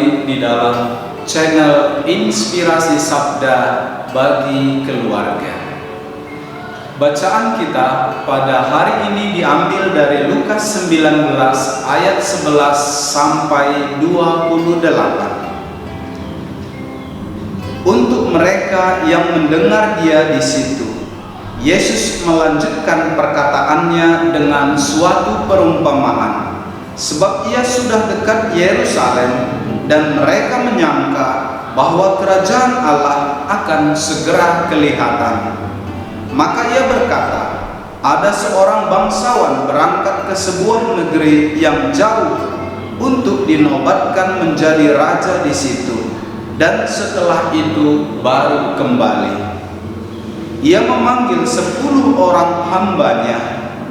kembali di dalam channel Inspirasi Sabda bagi Keluarga. Bacaan kita pada hari ini diambil dari Lukas 19 ayat 11 sampai 28. Untuk mereka yang mendengar Dia di situ, Yesus melanjutkan perkataannya dengan suatu perumpamaan. Sebab Ia sudah dekat Yerusalem dan mereka menyangka bahwa kerajaan Allah akan segera kelihatan. Maka Ia berkata, ada seorang bangsawan berangkat ke sebuah negeri yang jauh untuk dinobatkan menjadi raja di situ, dan setelah itu baru kembali. Ia memanggil 10 orang hambanya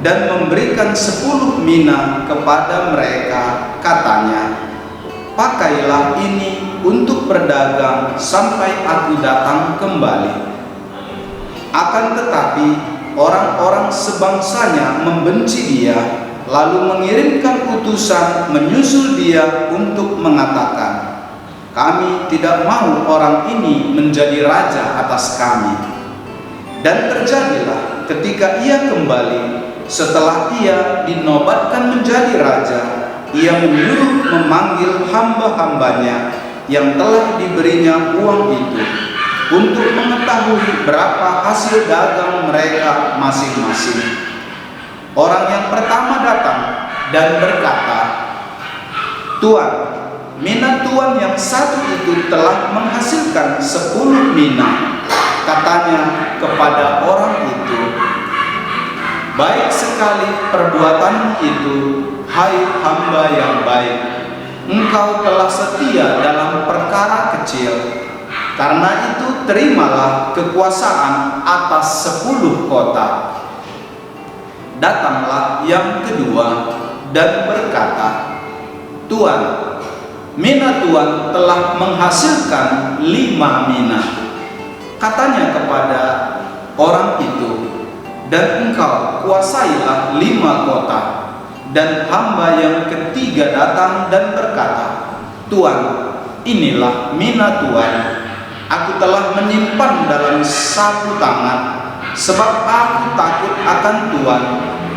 dan memberikan 10 mina kepada mereka. Katanya, pakailah ini untuk berdagang sampai aku datang kembali. Akan tetapi orang-orang sebangsanya membenci dia, lalu mengirimkan utusan menyusul dia untuk mengatakan, kami tidak mau orang ini menjadi raja atas kami. Dan terjadilah ketika ia kembali, setelah ia dinobatkan menjadi raja, ia menyuruh memanggil hamba-hambanya yang telah diberinya uang itu untuk mengetahui berapa hasil dagang mereka masing-masing. Orang yang pertama datang dan berkata, Tuan, mina Tuan yang satu itu telah menghasilkan 10 mina. Katanya kepada orang itu, baik sekali perbuatanmu itu, hai hamba yang baik. Engkau telah setia dalam perkara kecil. Karena itu terimalah kekuasaan atas 10 kota. Datanglah yang kedua dan berkata, Tuan, mina Tuan telah menghasilkan 5 mina. Katanya kepada orang itu, dan engkau kuasailah 5 kota. Dan hamba yang ketiga datang dan berkata, Tuan, inilah mina Tuan. Aku telah menyimpan dalam saku tangan, sebab aku takut akan Tuan,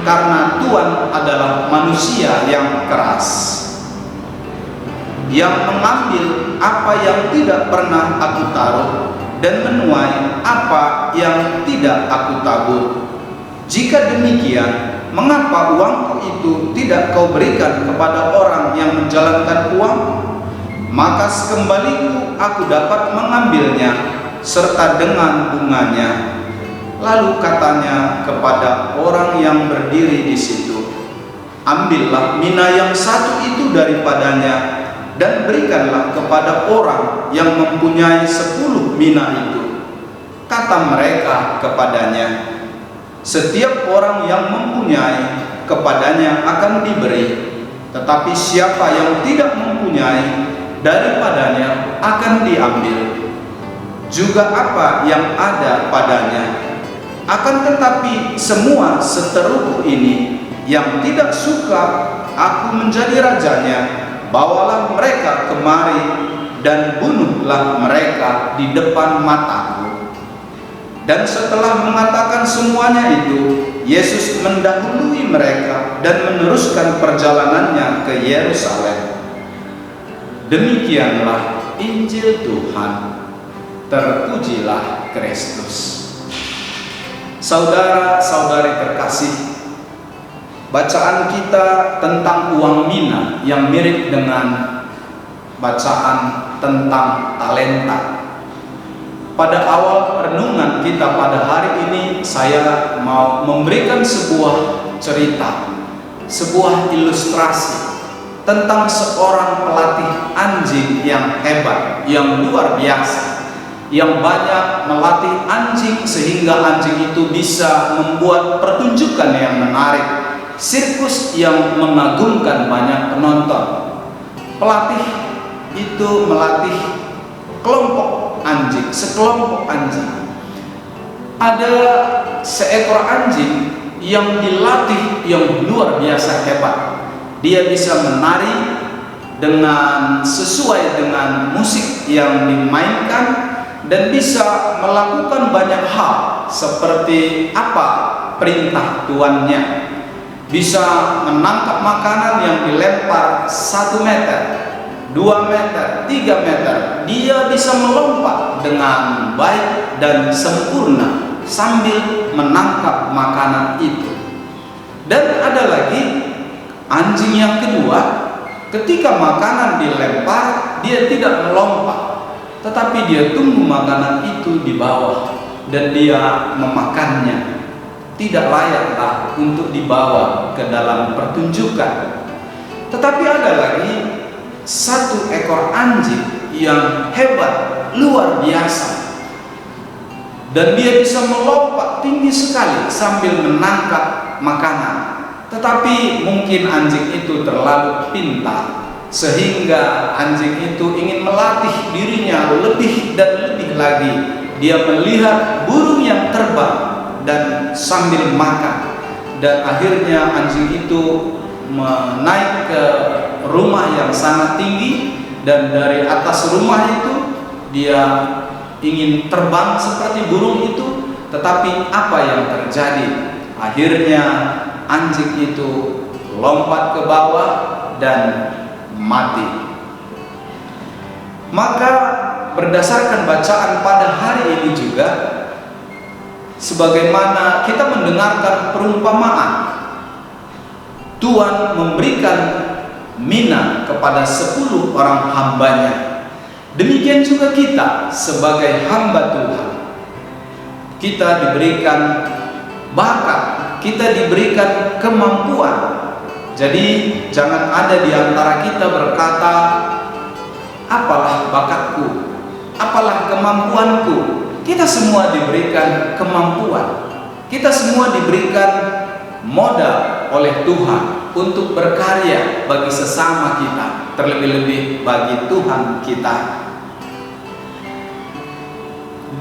karena Tuan adalah manusia yang keras, yang mengambil apa yang tidak pernah aku taruh, dan menuai apa yang tidak aku tabur. Jika demikian, mengapa uangku itu tidak kau berikan kepada orang yang menjalankan uang? Maka sekembaliku aku dapat mengambilnya serta dengan bunganya. Lalu katanya kepada orang yang berdiri di situ, ambillah mina yang satu itu daripadanya dan berikanlah kepada orang yang mempunyai 10 mina itu. Kata mereka kepadanya, setiap orang yang mempunyai kepadanya akan diberi, tetapi siapa yang tidak mempunyai, daripadanya akan diambil juga apa yang ada padanya. Akan tetapi semua seteruku ini yang tidak suka aku menjadi rajanya, bawalah mereka kemari dan bunuhlah mereka di depan mataku. Dan setelah mengatakan semuanya itu, Yesus mendahului mereka dan meneruskan perjalanannya ke Yerusalem. Demikianlah Injil Tuhan. Terpujilah Kristus. Saudara-saudari terkasih, bacaan kita tentang uang mina yang mirip dengan bacaan tentang talenta. Pada awal renungan kita pada hari ini, saya mau memberikan sebuah cerita, sebuah ilustrasi tentang seorang pelatih anjing yang hebat, yang luar biasa, yang banyak melatih anjing sehingga anjing itu bisa membuat pertunjukan yang menarik, sirkus yang mengagumkan banyak penonton. Pelatih itu melatih kelompok anjing, sekelompok anjing. Ada seekor anjing yang dilatih yang luar biasa hebat. Dia bisa menari dengan sesuai dengan musik yang dimainkan, dan bisa melakukan banyak hal seperti apa perintah tuannya. Bisa menangkap makanan yang dilempar 1 meter, 2 meter, 3 meter. Dia bisa melompat dengan baik dan sempurna sambil menangkap makanan itu. Dan ada lagi anjing yang kedua, ketika makanan dilempar, dia tidak melompat, tetapi dia tunggu makanan itu di bawah dan dia memakannya. Tidak layaklah untuk dibawa ke dalam pertunjukan. Tetapi ada lagi 1 ekor anjing yang hebat, luar biasa, dan dia bisa melompat tinggi sekali sambil menangkap makanan. Tetapi mungkin anjing itu terlalu pintar, sehingga anjing itu ingin melatih dirinya lebih dan lebih lagi. Dia melihat burung yang terbang dan sambil makan, dan akhirnya anjing itu naik ke rumah yang sangat tinggi, dan dari atas rumah itu dia ingin terbang seperti burung itu. Tetapi apa yang terjadi? Akhirnya anjing itu lompat ke bawah dan mati. Maka berdasarkan bacaan pada hari ini juga, sebagaimana kita mendengarkan perumpamaan, Tuhan memberikan mina kepada 10 orang hambanya. Demikian juga kita sebagai hamba Tuhan. Kita diberikan bakat, kita diberikan kemampuan. Jadi jangan ada di antara kita berkata, apalah bakatku, apalah kemampuanku. Kita semua diberikan kemampuan. Kita semua diberikan modal oleh Tuhan untuk berkarya bagi sesama kita, terlebih-lebih bagi Tuhan kita.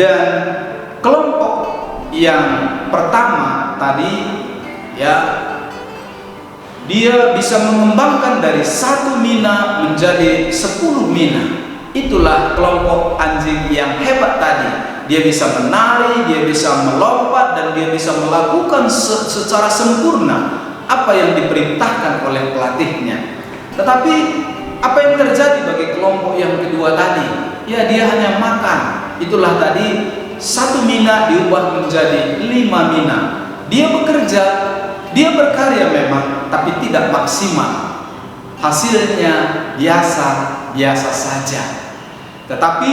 Dan kelompok yang pertama tadi, ya, dia bisa mengembangkan dari 1 mina menjadi 10 mina. Itulah kelompok anjing yang hebat tadi. Dia bisa menari, dia bisa melompat, dan dia bisa melakukan secara sempurna apa yang diperintahkan oleh pelatihnya. Tetapi apa yang terjadi bagi kelompok yang kedua tadi? Ya, dia hanya makan. Itulah tadi 1 mina diubah menjadi 5 mina. Dia bekerja, dia berkarya memang, tapi tidak maksimal. Hasilnya biasa saja. Tetapi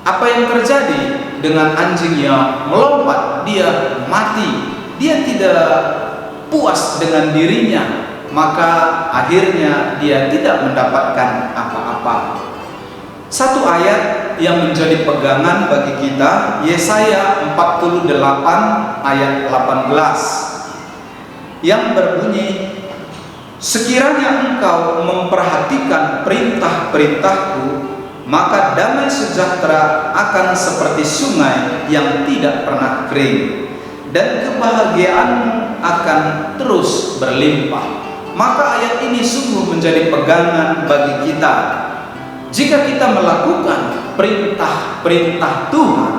apa yang terjadi dengan anjing yang melompat? Dia mati. Dia tidak puas dengan dirinya, maka akhirnya dia tidak mendapatkan apa-apa. 1 ayat yang menjadi pegangan bagi kita, Yesaya 48 ayat 18, yang berbunyi, sekiranya engkau memperhatikan perintah-perintahku, maka damai sejahtera akan seperti sungai yang tidak pernah kering, dan kebahagiaanmu akan terus berlimpah. Maka ayat ini sungguh menjadi pegangan bagi kita. Jika kita melakukan perintah-perintah Tuhan,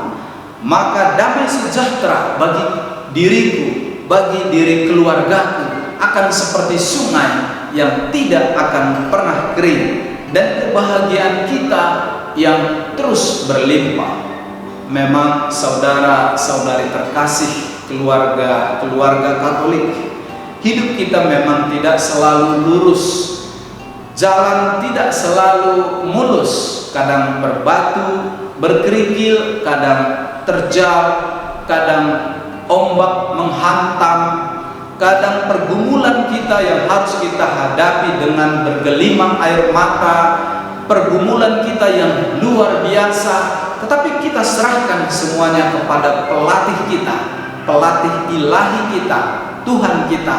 maka damai sejahtera bagi diriku, bagi diri keluargaku, akan seperti sungai yang tidak akan pernah kering, dan kebahagiaan kita yang terus berlimpah. Memang saudara-saudari terkasih, keluarga Katolik, hidup kita memang tidak selalu lurus, jalan tidak selalu mulus, kadang berbatu, berkerikil, kadang terjal, kadang ombak menghantam, kadang pergumulan kita yang harus kita hadapi dengan bergelimang air mata, pergumulan kita yang luar biasa. Tetapi kita serahkan semuanya kepada pelatih kita, pelatih ilahi kita, Tuhan kita,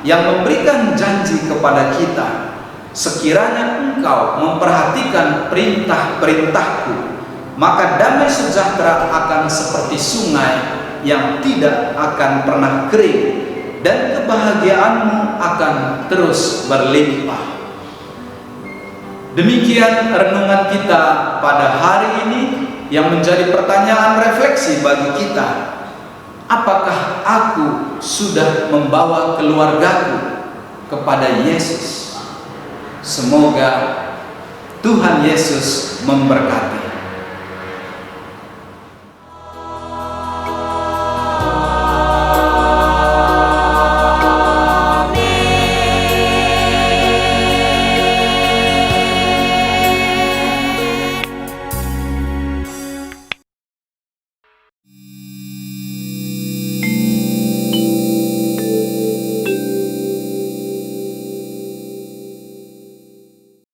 yang memberikan janji kepada kita, sekiranya engkau memperhatikan perintah-perintahku, maka damai sejahtera akan seperti sungai yang tidak akan pernah kering, dan kebahagiaanmu akan terus berlimpah. Demikian renungan kita pada hari ini yang menjadi pertanyaan refleksi bagi kita. Apakah aku sudah membawa keluargaku kepada Yesus? Semoga Tuhan Yesus memberkati.